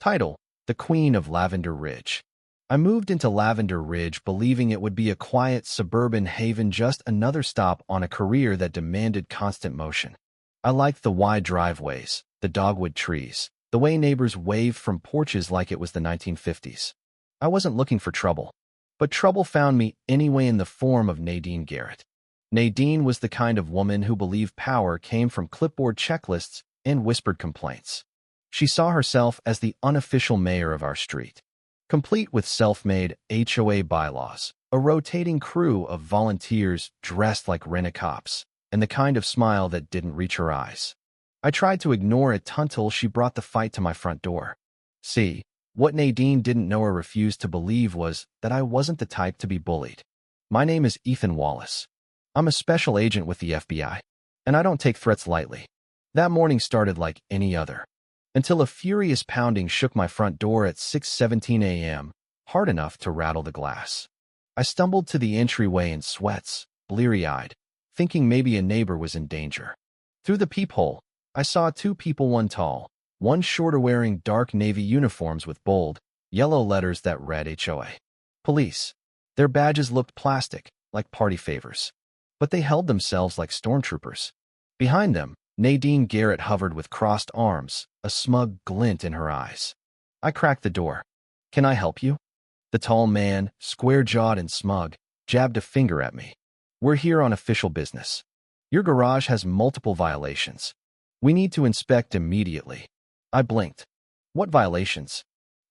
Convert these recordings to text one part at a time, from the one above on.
Title: The Queen of Lavender Ridge. I moved into Lavender Ridge believing it would be a quiet suburban haven, just another stop on a career that demanded constant motion. I liked the wide driveways, the dogwood trees, the way neighbors waved from porches like it was the 1950s. I wasn't looking for trouble, but trouble found me anyway in the form of Nadine Garrett. Nadine was the kind of woman who believed power came from clipboard checklists and whispered complaints. She saw herself as the unofficial mayor of our street, complete with self-made HOA bylaws, a rotating crew of volunteers dressed like rent-a-cops, and the kind of smile that didn't reach her eyes. I tried to ignore it until she brought the fight to my front door. See, what Nadine didn't know or refused to believe was that I wasn't the type to be bullied. My name is Ethan Wallace. I'm a special agent with the FBI, and I don't take threats lightly. That morning started like any other, until a furious pounding shook my front door at 6:17 a.m., hard enough to rattle the glass. I stumbled to the entryway in sweats, bleary-eyed, thinking maybe a neighbor was in danger. Through the peephole, I saw two people, one tall, one shorter, wearing dark navy uniforms with bold, yellow letters that read HOA. Police. Their badges looked plastic, like party favors, but they held themselves like stormtroopers. Behind them, Nadine Garrett hovered with crossed arms, a smug glint in her eyes. I cracked the door. "Can I help you?" The tall man, square-jawed and smug, jabbed a finger at me. "We're here on official business. Your garage has multiple violations. We need to inspect immediately." I blinked. "What violations?"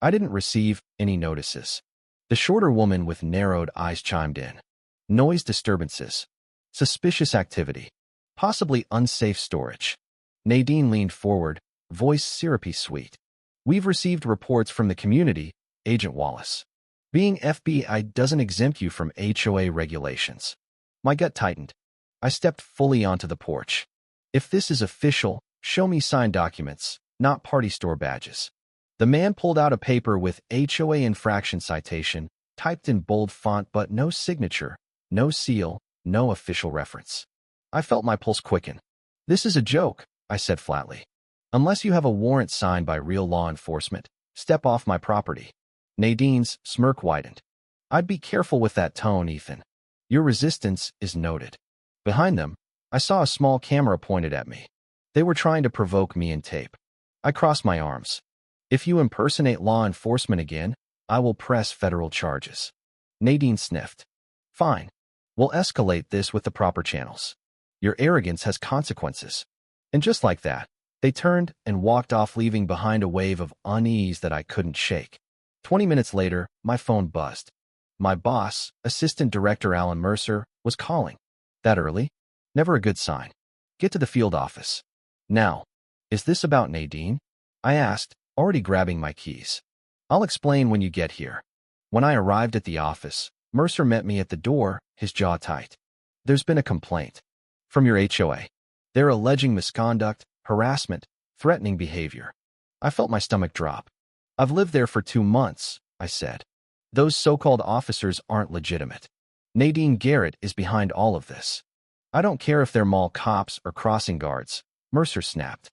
"I didn't receive any notices." The shorter woman with narrowed eyes chimed in. "Noise disturbances. Suspicious activity. Possibly unsafe storage." Nadine leaned forward, voice syrupy sweet. "We've received reports from the community, Agent Wallace. Being FBI doesn't exempt you from HOA regulations." My gut tightened. I stepped fully onto the porch. "If this is official, show me signed documents, not party store badges." The man pulled out a paper with HOA infraction citation, typed in bold font, but no signature, no seal, no official reference. I felt my pulse quicken. "This is a joke," I said flatly. "Unless you have a warrant signed by real law enforcement, step off my property." Nadine's smirk widened. "I'd be careful with that tone, Ethan. Your resistance is noted." Behind them, I saw a small camera pointed at me. They were trying to provoke me in tape. I crossed my arms. "If you impersonate law enforcement again, I will press federal charges." Nadine sniffed. "Fine. We'll escalate this with the proper channels. Your arrogance has consequences." And just like that, they turned and walked off, leaving behind a wave of unease that I couldn't shake. 20 minutes later, my phone buzzed. My boss, Assistant Director Alan Mercer, was calling. That early? Never a good sign. "Get to the field office." "Now." "Is this about Nadine?" I asked, already grabbing my keys. "I'll explain when you get here." When I arrived at the office, Mercer met me at the door, his jaw tight. "There's been a complaint from your HOA. They're alleging misconduct, harassment, threatening behavior." I felt my stomach drop. "I've lived there for 2 months," I said. "Those so-called officers aren't legitimate. Nadine Garrett is behind all of this." "I don't care if they're mall cops or crossing guards," Mercer snapped.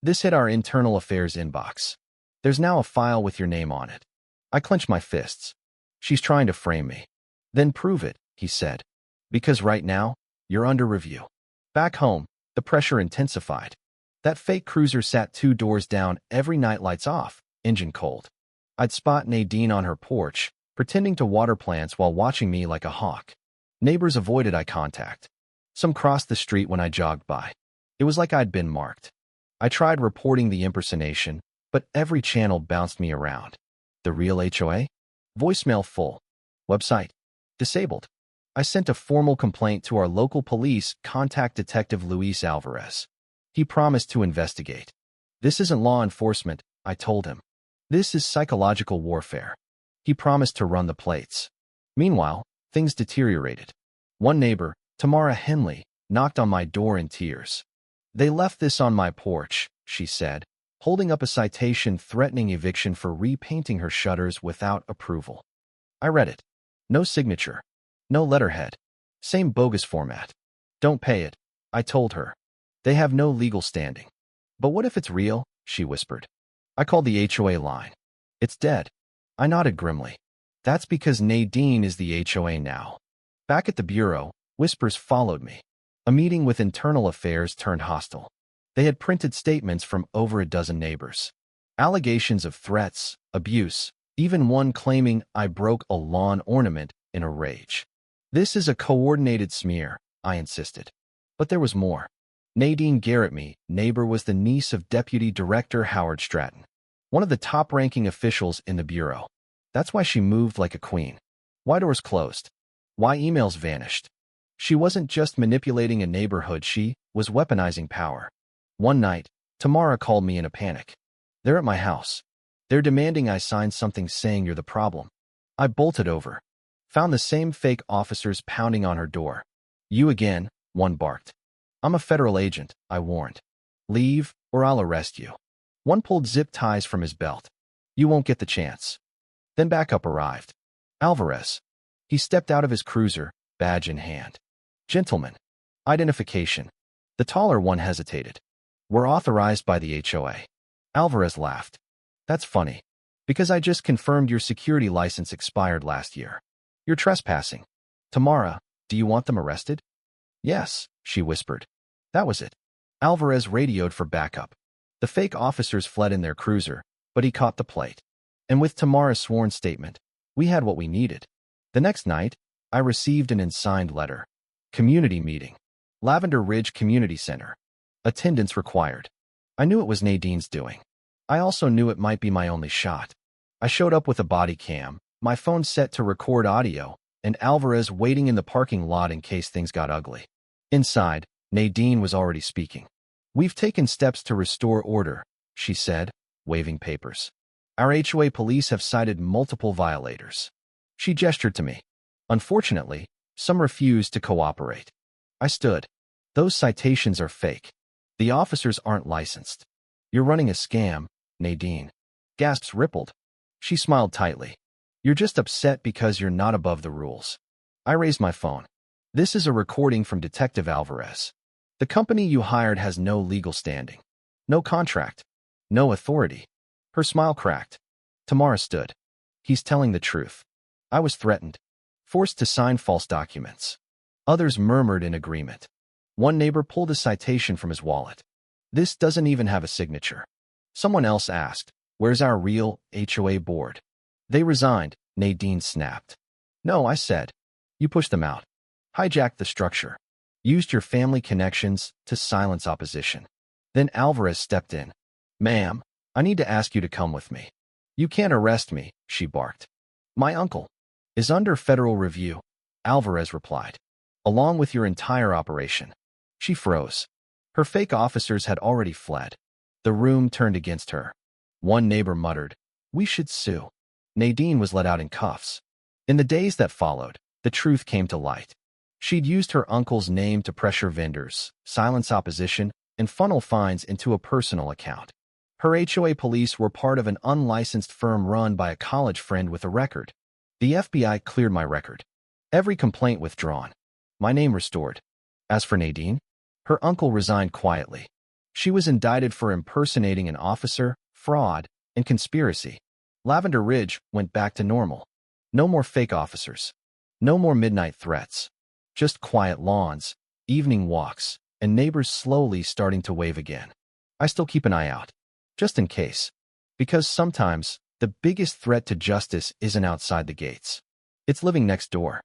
This hit our internal affairs inbox. "There's now a file with your name on it." I clenched my fists. "She's trying to frame me." "Then prove it," he said. "Because right now, you're under review." Back home, the pressure intensified. That fake cruiser sat 2 doors down every night, lights off, engine cold. I'd spot Nadine on her porch, pretending to water plants while watching me like a hawk. Neighbors avoided eye contact. Some crossed the street when I jogged by. It was like I'd been marked. I tried reporting the impersonation, but every channel bounced me around. The real HOA? Voicemail full. Website disabled. I sent a formal complaint to our local police. Contact Detective Luis Alvarez. He promised to investigate. "This isn't law enforcement," I told him. "This is psychological warfare." He promised to run the plates. Meanwhile, things deteriorated. One neighbor, Tamara Henley, knocked on my door in tears. "They left this on my porch," she said, holding up a citation threatening eviction for repainting her shutters without approval. I read it. No signature. No letterhead. Same bogus format. "Don't pay it," I told her. "They have no legal standing." "But what if it's real?" she whispered. I called the HOA line. It's dead. I nodded grimly. That's because Nadine is the HOA now. Back at the bureau, whispers followed me. A meeting with internal affairs turned hostile. They had printed statements from over a dozen neighbors. Allegations of threats, abuse, even one claiming I broke a lawn ornament in a rage. This is a coordinated smear, I insisted. But there was more. Nadine Garrettme, neighbor, was the niece of Deputy Director Howard Stratton, one of the top-ranking officials in the bureau. That's why she moved like a queen. Why doors closed? Why emails vanished? She wasn't just manipulating a neighborhood, she was weaponizing power. One night, Tamara called me in a panic. They're at my house. They're demanding I sign something saying you're the problem. I bolted over. Found the same fake officers pounding on her door. You again, one barked. I'm a federal agent, I warned. Leave, or I'll arrest you. One pulled zip ties from his belt. You won't get the chance. Then backup arrived. Alvarez. He stepped out of his cruiser, badge in hand. Gentlemen. Identification. The taller one hesitated. We're authorized by the HOA. Alvarez laughed. That's funny. Because I just confirmed your security license expired last year. You're trespassing. Tamara, do you want them arrested? Yes, she whispered. That was it. Alvarez radioed for backup. The fake officers fled in their cruiser, but he caught the plate. And with Tamara's sworn statement, we had what we needed. The next night, I received an unsigned letter. Community meeting. Lavender Ridge Community Center. Attendance required. I knew it was Nadine's doing. I also knew it might be my only shot. I showed up with a body cam, my phone set to record audio, and Alvarez waiting in the parking lot in case things got ugly. Inside, Nadine was already speaking. We've taken steps to restore order, she said, waving papers. Our HOA police have cited multiple violators. She gestured to me. Unfortunately, some refused to cooperate. I stood. Those citations are fake. The officers aren't licensed. You're running a scam, Nadine. Gasps rippled. She smiled tightly. You're just upset because you're not above the rules. I raised my phone. This is a recording from Detective Alvarez. The company you hired has no legal standing. No contract. No authority. Her smile cracked. Tamara stood. He's telling the truth. I was threatened. Forced to sign false documents. Others murmured in agreement. One neighbor pulled a citation from his wallet. This doesn't even have a signature. Someone else asked, where's our real HOA board? They resigned, Nadine snapped. No, I said. You pushed them out. Hijacked the structure. Used your family connections to silence opposition. Then Alvarez stepped in. Ma'am, I need to ask you to come with me. You can't arrest me, she barked. My uncle is under federal review, Alvarez replied. Along with your entire operation. She froze. Her fake officers had already fled. The room turned against her. One neighbor muttered, we should sue. Nadine was let out in cuffs. In the days that followed, the truth came to light. She'd used her uncle's name to pressure vendors, silence opposition, and funnel fines into a personal account. Her HOA police were part of an unlicensed firm run by a college friend with a record. The FBI cleared my record. Every complaint withdrawn. My name restored. As for Nadine, her uncle resigned quietly. She was indicted for impersonating an officer, fraud, and conspiracy. Lavender Ridge went back to normal. No more fake officers. No more midnight threats. Just quiet lawns, evening walks, and neighbors slowly starting to wave again. I still keep an eye out. Just in case. Because sometimes, the biggest threat to justice isn't outside the gates. It's living next door.